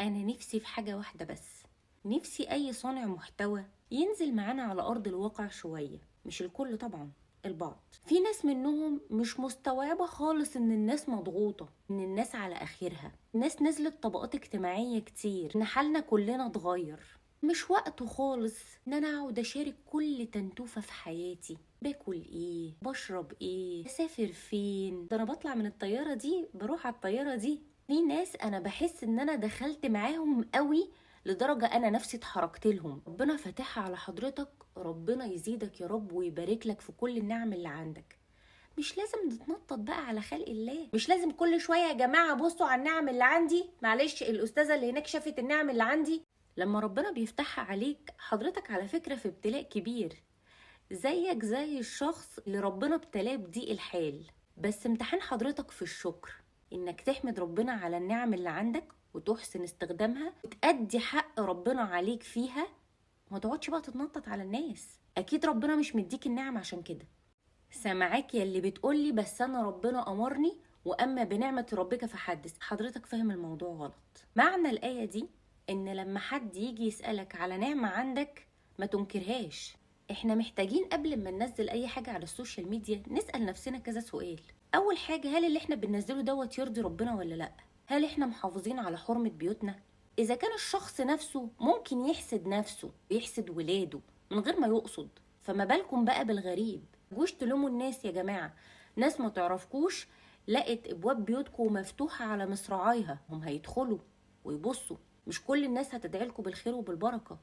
انا نفسي في حاجة واحدة بس، نفسي اي صانع محتوى ينزل معانا على ارض الواقع شوية، مش الكل طبعا، البعض. في ناس منهم مش مستوعبة خالص ان الناس مضغوطة، ان الناس على اخرها، الناس نزلت طبقات اجتماعية كتير، ان حالنا كلنا اتغير. مش وقته خالص ان انا اقعد اشارك كل تنتوفة في حياتي، باكل ايه، بشرب ايه، بسافر فين، ده انا بطلع من الطيارة دي بروح على الطيارة دي. في ناس انا بحس ان انا دخلت معاهم قوي لدرجة انا نفسي اتحركت لهم. ربنا فاتحها على حضرتك، ربنا يزيدك يا رب ويبارك لك في كل النعم اللي عندك. مش لازم نتنطط بقى على خلق الله، مش لازم كل شوية يا جماعة بصوا على النعم اللي عندي. معلش الأستاذة اللي هناك شافت النعم اللي عندي. لما ربنا بيفتحها عليك حضرتك على فكرة في ابتلاء كبير، زيك زي الشخص اللي ربنا ابتلاه بضيق الحال، بس امتحان حضرتك في الشكر، انك تحمد ربنا على النعم اللي عندك وتحسن استخدامها وتأدي حق ربنا عليك فيها. ما تقعدش بقى تتنطط على الناس، اكيد ربنا مش مديك النعم عشان كده. سامعاك يا اللي بتقولي بس انا ربنا امرني واما بنعمة ربك فحدث. حضرتك فاهم الموضوع غلط. معنى الآية دي ان لما حد يجي يسألك على نعمة عندك ما تنكرهاش. احنا محتاجين قبل ما ننزل اي حاجة على السوشيال ميديا نسأل نفسنا كذا سؤال. اول حاجة، هل اللي احنا بننزله دوت يرضي ربنا ولا لا؟ هل احنا محافظين على حرمة بيوتنا؟ اذا كان الشخص نفسه ممكن يحسد نفسه ويحسد ولاده من غير ما يقصد، فما بالكم بقى بالغريب؟ جوش تلوموا الناس يا جماعة، ناس ما تعرفكوش لقت ابواب بيوتكم مفتوحة على مصراعيها، هم هيدخلوا ويبصوا. مش كل الناس هتدعيلكوا بالخير وبالبركة،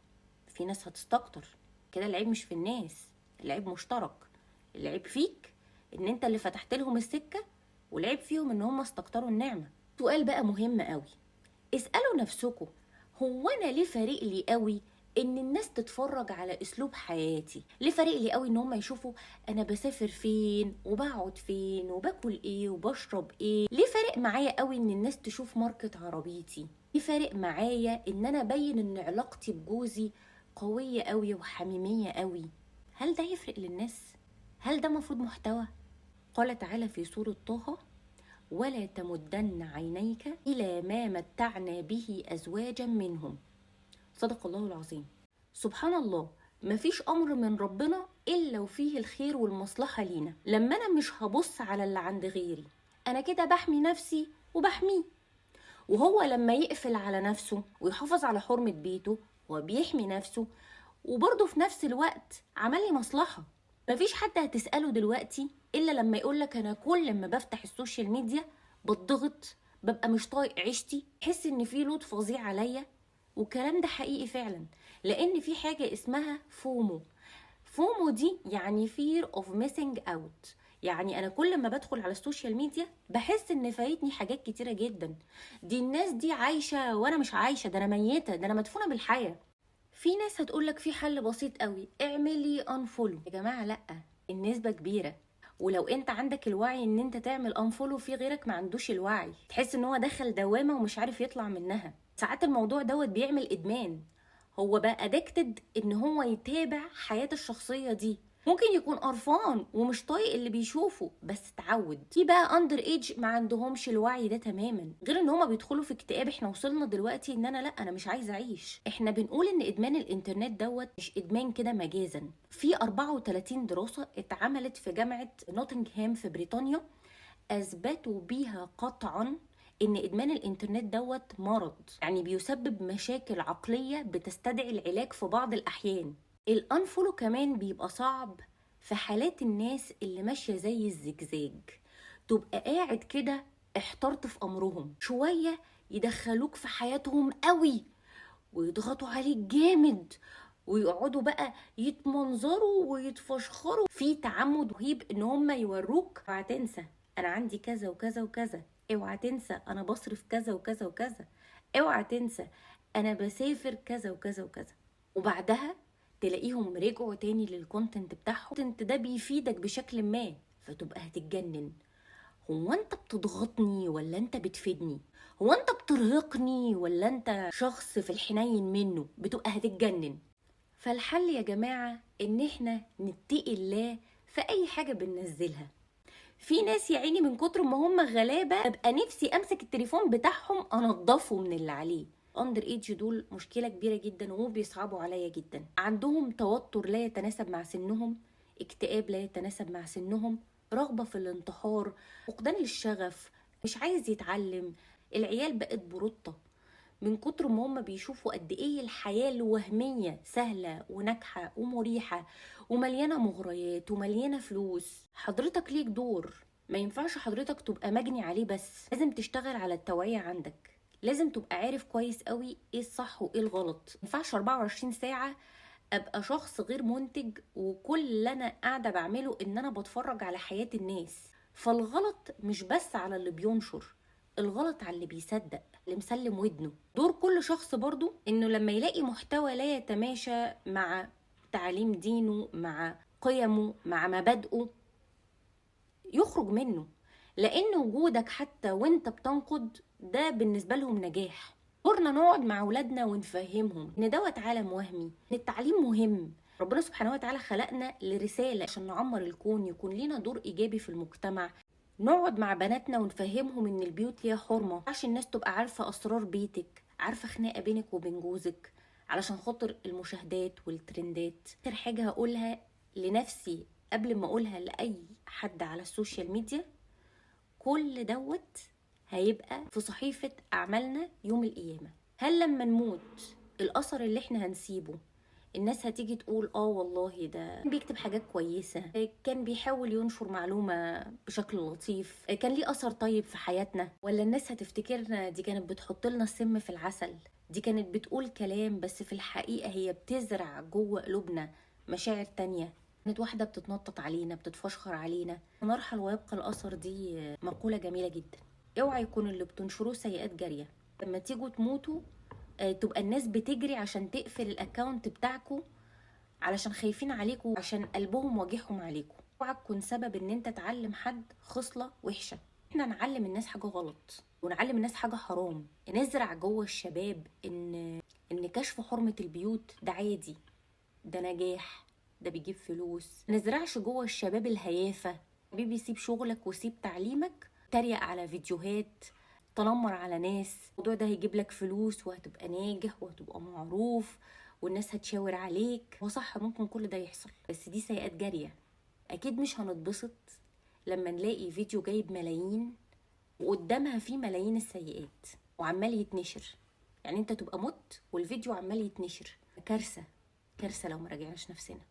في ناس هتستكتر. كده العيب مش في الناس، العيب مشترك. العيب فيك ان انت اللي فتحت لهم السكة، والعيب فيهم ان هم استكتروا النعمة. سؤال بقى مهم قوي، اسألوا نفسكم، هو انا ليه فارق لي قوي ان الناس تتفرج على اسلوب حياتي؟ ليه فارق لي قوي ان هم يشوفوا انا بسافر فين وبقعد فين وباكل ايه وبشرب ايه؟ ليه فارق معايا قوي ان الناس تشوف ماركة عربيتي؟ ليه فارق معايا ان انا ابين ان علاقتي بجوزي قوية قوي وحميمية قوي؟ هل ده يفرق للناس؟ هل ده مفروض محتوى؟ قال تعالى في سورة طه: ولا تمدن عينيك إلى ما متعنا به أزواجا منهم. صدق الله العظيم. سبحان الله، مفيش أمر من ربنا إلا وفيه الخير والمصلحة لينا. لما أنا مش هبص على اللي عند غيري، أنا كده بحمي نفسي وبحميه. وهو لما يقفل على نفسه ويحافظ على حرمة بيته وبيحمي نفسه، وبرضه في نفس الوقت عمل لي مصلحة. مفيش حد هتسأله دلوقتي إلا لما يقولك أنا كل ما بفتح السوشيال ميديا بتضغط، ببقى مش طايق عيشتي، حس إن في لود فظيع عليا. والكلام ده حقيقي فعلا، لأن في حاجة اسمها فومو. فومو دي يعني fear of missing out. يعني انا كل ما بدخل على السوشيال ميديا بحس ان فايتني حاجات كتيرة جدا. دي الناس دي عايشة وانا مش عايشة، ده انا ميتة، ده انا مدفونة بالحياة. في ناس هتقولك في حل بسيط قوي، اعملي انفولو. يا جماعة لا، النسبة كبيرة. ولو انت عندك الوعي ان انت تعمل انفولو، في غيرك ما عندوش الوعي، تحس ان هو دخل دوامة ومش عارف يطلع منها. ساعات الموضوع دوت بيعمل ادمان، هو بقى ادكتد ان هو يتابع حياته الشخصية دي. ممكن يكون قرفان ومش طايق اللي بيشوفه بس اتعود. في بقى اندر ايج ما عندهمش الوعي ده تماما، غير ان هما بيدخلوا في اكتئاب. احنا وصلنا دلوقتي ان انا لا، انا مش عايزه اعيش. احنا بنقول ان ادمان الانترنت دوت مش ادمان كده مجازا. في 34 دراسة اتعملت في جامعة نوتنغهام في بريطانيا اثبتوا بيها قطعا ان ادمان الانترنت دوت مرض، يعني بيسبب مشاكل عقلية بتستدعي العلاج في بعض الاحيان. الانفولو كمان بيبقى صعب في حالات الناس اللي ماشية زي الزجزاج، تبقى قاعد كده احترت في امرهم شوية، يدخلوك في حياتهم قوي ويضغطوا عليك جامد، ويقعدوا بقى يتمنظروا ويتفشخروا في تعمد رهيب ان هم يوروك اوعى تنسى انا عندي كذا وكذا وكذا، اوعى تنسى انا بصرف كذا وكذا وكذا، اوعى تنسى انا بسافر كذا وكذا وكذا. وبعدها تلاقيهم رجعوا تاني للكونتنت بتاعهم. الكونتنت ده بيفيدك بشكل ما، فتبقى هتتجنن. هو انت بتضغطني ولا انت بتفيدني؟ هو انت بترهقني ولا انت شخص في الحنين منه؟ بتبقى هتتجنن. فالحل يا جماعة ان احنا نتقي الله في اي حاجة بننزلها. في ناس يا عيني من كتر ما هم غلابة ببقى نفسي امسك التليفون بتاعهم انضفه من اللي عليه. اندر ايدج دول مشكله كبيره جدا وبيصعبوا عليا جدا. عندهم توتر لا يتناسب مع سنهم، اكتئاب لا يتناسب مع سنهم، رغبه في الانتحار، فقدان للشغف، مش عايز يتعلم. العيال بقت بروطه من كتر ما هم بيشوفوا قد ايه الحياه الوهميه سهله وناجحه ومريحه ومليانه مغريات ومليانه فلوس. حضرتك ليك دور، ما ينفعش حضرتك تبقى مجني عليه، بس لازم تشتغل على التوعيه عندك. لازم تبقى عارف كويس قوي ايه الصح وايه الغلط. ما ينفعش 24 ساعه ابقى شخص غير منتج وكل اللي انا قاعده بعمله ان انا بتفرج على حياه الناس. فالغلط مش بس على اللي بينشر، الغلط على اللي بيصدق، اللي مسلم ودنه. دور كل شخص برضو انه لما يلاقي محتوى لا يتماشى مع تعاليم دينه، مع قيمه، مع مبادئه، يخرج منه. لان وجودك حتى وانت بتنقد ده بالنسبة لهم نجاح. دورنا نقعد مع اولادنا ونفهمهم ان دوت عالم وهمي، ان التعليم مهم. ربنا سبحانه وتعالى خلقنا لرسالة عشان نعمر الكون، يكون لينا دور ايجابي في المجتمع. نقعد مع بناتنا ونفهمهم ان البيوت ليها حرمة، عشان الناس تبقى عارفة اسرار بيتك، عارفة خناقة بينك وبين جوزك علشان خاطر المشاهدات والترندات. اخر حاجة هقولها لنفسي قبل ما اقولها لاي حد على السوشيال ميديا، كل دوت هيبقى في صحيفة اعمالنا يوم القيامة. هل لما نموت الاثر اللي احنا هنسيبه الناس هتيجي تقول والله ده بيكتب حاجات كويسة، كان بيحاول ينشر معلومة بشكل لطيف، كان ليه أثر طيب في حياتنا؟ ولا الناس هتفتكرنا دي كانت بتحط لنا السم في العسل، دي كانت بتقول كلام بس في الحقيقة هي بتزرع جوه قلوبنا مشاعر تانية، كانت واحدة بتتنطط علينا، بتتفشخر علينا. نرحل ويبقى الأثر، دي مقولة جميلة جدا. اوعى يكون اللي بتنشروه سيئات جارية. لما تيجوا تموتوا تبقى الناس بتجري عشان تقفل الاكاونت بتاعكو علشان خايفين عليكو، عشان قلبهم واجعهم عليكو. اوعى تكون سبب ان انت تعلم حد خصلة وحشة. احنا نعلم الناس حاجة غلط ونعلم الناس حاجة حرام، نزرع جوه الشباب ان كشف حرمة البيوت ده عادي، ده نجاح، ده بيجيب فلوس. نزرعش جوه الشباب الهيافة، حبيبي سيب شغلك وسيب تعليمك، تريق على فيديوهات، تنمر على ناس. الموضوع ده هيجيب لك فلوس وهتبقى ناجح وهتبقى معروف والناس هتشاور عليك. هو صح، ممكن كل ده يحصل، بس دي سيئات جارية. اكيد مش هنتبسط لما نلاقي فيديو جايب ملايين وقدامها فيه ملايين السيئات وعمال يتنشر. يعني انت تبقى مت والفيديو عمال يتنشر. كارثة، كارثة لو ما راجعناش نفسنا.